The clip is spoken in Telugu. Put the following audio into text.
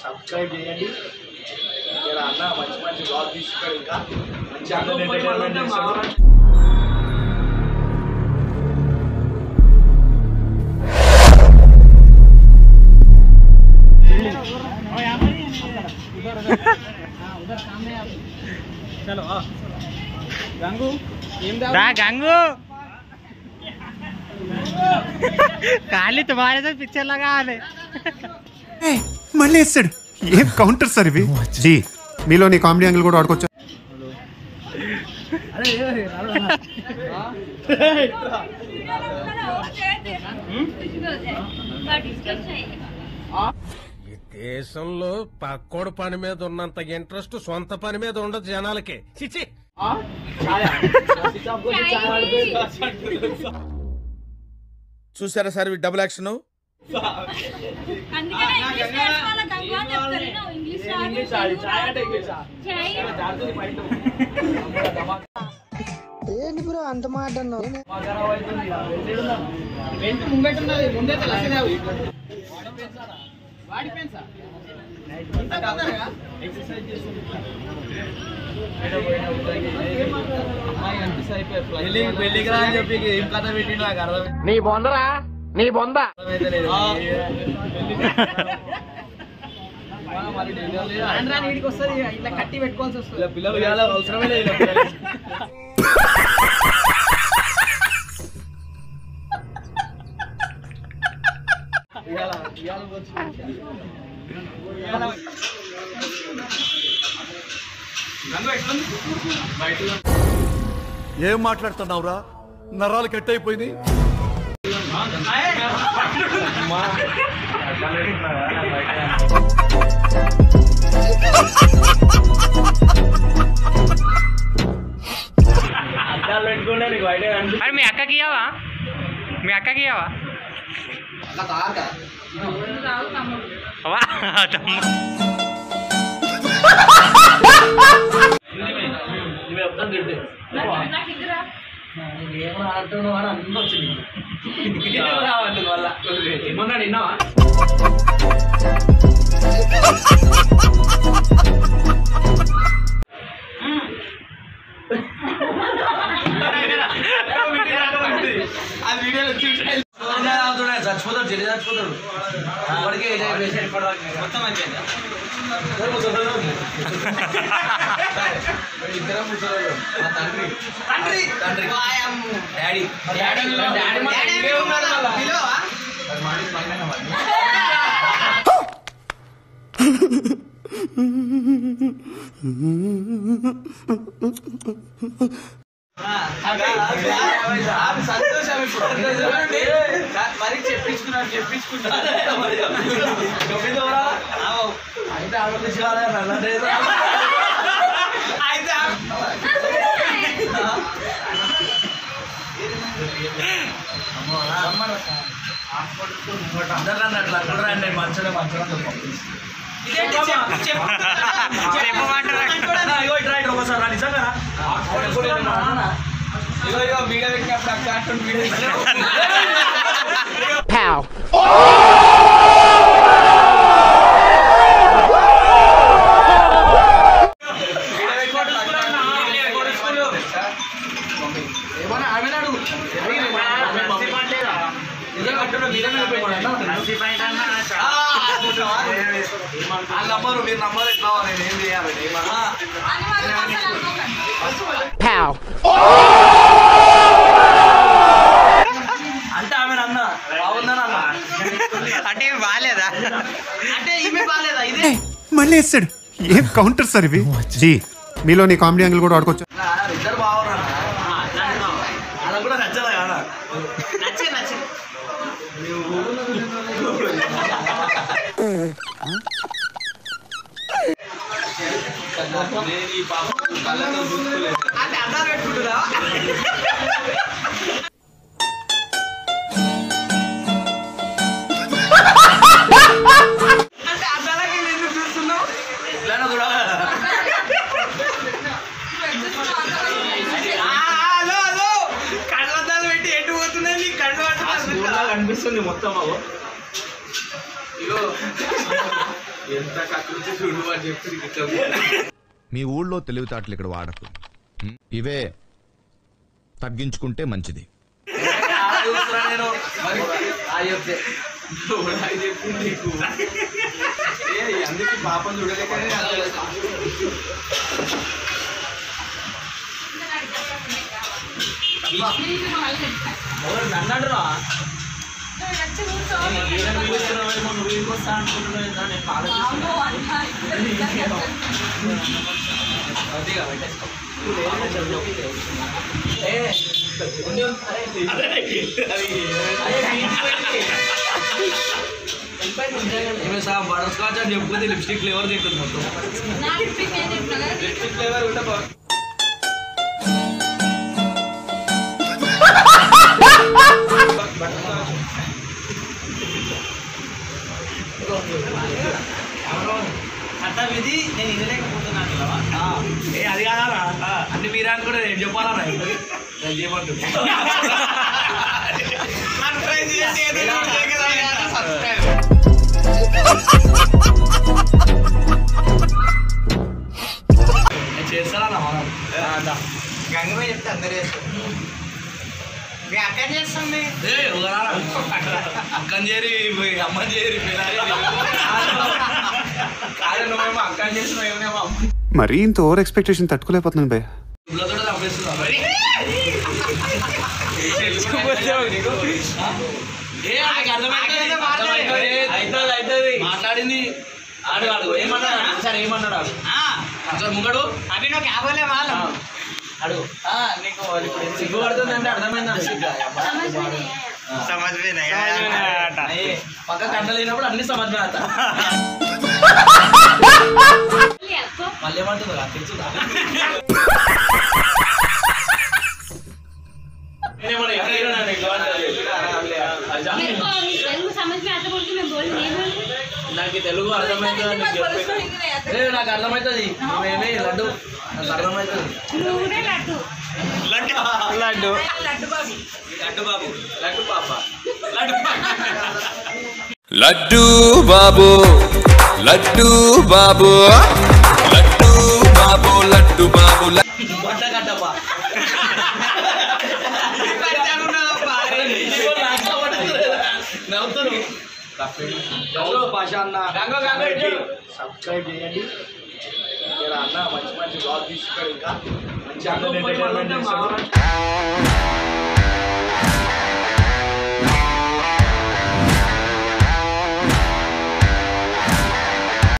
సబ్స్క్రైబ్ చేయండి. అన్న మంచి మంచి బ్లాగ్ తీసుకుంటాడు. ఇంకా మంచి ఎంటర్టైన్మెంట్ చేస్తాడు. चलो गंगू गंगू खाली तुम्हारे साथ पिक्चर लगा మళ్ళీ వేస్తాడు. ఏం కౌంటర్ సార్ ఇవి? జీ మీలో నీ కామెడీ యాంగిల్ కూడా ఆడుకోవచ్చు. దేశంలో పక్కోడు పని మీద ఉన్నంత ఇంట్రెస్ట్ సొంత పని మీద ఉండదు జనాలకి. చిచి చూసారా సార్ డబుల్ యాక్షన్. ఏంటి బ్రో అంత మాట అన్నావు? పెళ్లికి రా అని చెప్పి ఏం కథ పెట్టిండు నాకు అర్థం. నీ బొందరా నీ బొంద. ఇట్లా కట్టి పెట్టుకోవాల్సి వస్తుంది. పిల్లలు ఇవాళ అవసరమే లేదు. ఏం మాట్లాడుతున్నావురా? నరాలు కట్ అయిపోయింది. अरे मी अक्का कियावा ఏమన్నా నిన్నావా? అది వీడియోలో చచ్చిపోతాడు. జరి చచ్చిపోతాడు. ఇప్పటికే మొత్తం అయిపోయిందా? ఇద్దరం కూర్చోలేదు. తండ్రి తండ్రి డాడీ సంతోషం. ఇప్పుడు మరి చెప్పించుకున్నాడు అయితే ఆలోచించాలి. అయితే అందరూ అన్నట్లు అక్కడ రండి. మంచిగా ఒకసారి నిజంగా వీడియో పెట్టినప్పుడు వీడియో నంబరు మీరు నంబర్ ఎట్లా నేను ఏం చేయాలి? అంటే ఆమె అన్న బాగుందని అన్న అంటే బాగాలేదా? అంటే ఈమె బాగాలేదా? ఇదే మళ్ళీ వేస్తాడు. ఏం కౌంటర్ సార్ ఇవి? జీ మీలో నీ కామెడీ యాంగిల్ కూడా ఆడుకోవచ్చు. ఇద్దరు బాగున్నారు. అలా కూడా నచ్చలే కదా? నచ్చే కళ్ళతో చూసుకోలేదు. అంటే అర్థాలు పెట్టుకుంటున్నా. అంటే అర్థాలకి ఎందుకు చూస్తున్నావు? ఇట్లా చూడాలి. కళ్ళద్దాలు పెట్టి ఎటు పోతున్నాయి? నీ కళ్ళు కనిపిస్తుంది మొత్తం. ఎంత కకృతి చూడు అని చెప్పి ఇట్లా మీ ఊళ్ళో తెలివితేటలు ఇక్కడ వాడకు ఇవే తగ్గించుకుంటే మంచిది. నేను మరి చెప్తే చెప్పి నీకు అందుకే పాపం చూడలేక అన్నాడు రా నువ్వు వస్తా అనుకుంటున్నా నేను బటర్ స్కాచ్ అని చెప్పుకుంటే లిప్స్టిక్ ఫ్లేవర్ తింటుంది మొత్తం. లిప్స్టిక్ ఫ్లేవర్ ఉంటే అట్లా విధి నేను వినలేకపోతున్నాను. అది కాదా అన్ని మీరా అని కూడా నేను చెప్పాలా చేస్తారా మనం గంగమే చెప్తే అందరూ చేస్తాం. అక్కని చేస్తుంది అక్కని చేరి అమ్మని చేరి నువ్వేమో అక్కని చేస్తున్నావు. మరీ ఇంత ఓవర్ ఎక్స్పెక్టేషన్ తట్టుకోలేకపోతున్నాను భయ్య. మాట్లాడింది ఆడు ఏమన్నాడు సార్ ఏమన్నాడు అసలు ముంగడు అవి నువ్వు క్యాబోలే వాళ్ళు అడుగు నీకు సిగ్గు పడుతుంది అంటే అర్థమైందా? పక్క కంట లేనప్పుడు అన్ని సమజ్మే అవుతా. మళ్ళీ ఏమంటుంది తెలుసుదా? నాకు తెలుగు అర్థమవుతుంది. నాకు అర్థమవుతుంది. మేమే లడ్డు నాకు అర్థమవుతుంది. లడ్డు లడ్డు బాబు లడ్డు పాప లడ్డు బాబు లడ్డు బాబు లడ్డు బాబు లడ్డు బాబు బట్ట కట్టప్ప నవ్వుతారు. సబ్స్క్రైబ్ చేయండి. అన్న మంచి మంచి బ్లాగ్ తీసుకుంటాడు. ఇంకా మంచి